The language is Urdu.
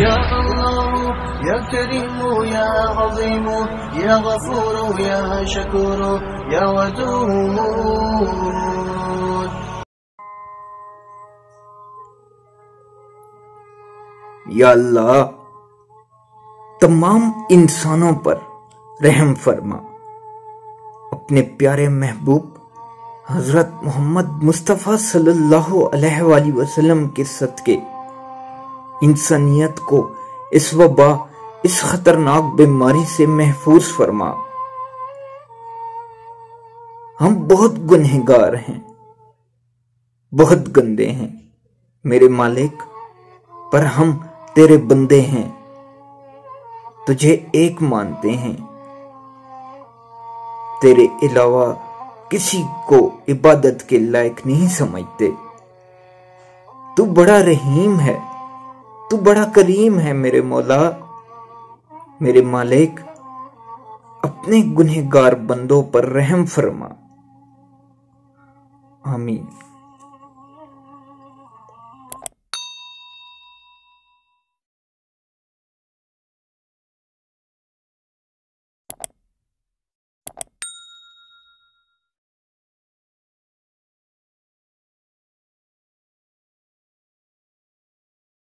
یا اللہ یا کریم یا عظیم یا غفور یا شکور یا ودود۔ یا اللہ تمام انسانوں پر رحم فرما، اپنے پیارے محبوب حضرت محمد مصطفیٰ صلی اللہ علیہ وآلہ وسلم کے صدقے انسانیت کو اس وبا، اس خطرناک بیماری سے محفوظ فرما۔ ہم بہت گنہگار ہیں، بہت گندے ہیں میرے مالک، پر ہم تیرے بندے ہیں، تجھے ایک مانتے ہیں، تیرے علاوہ کسی کو عبادت کے لائق نہیں سمجھتے۔ تو بڑا رحیم ہے، تو بڑا کریم ہے میرے مولا، میرے مالک، اپنے گنہگار بندوں پر رحم فرما۔ آمین۔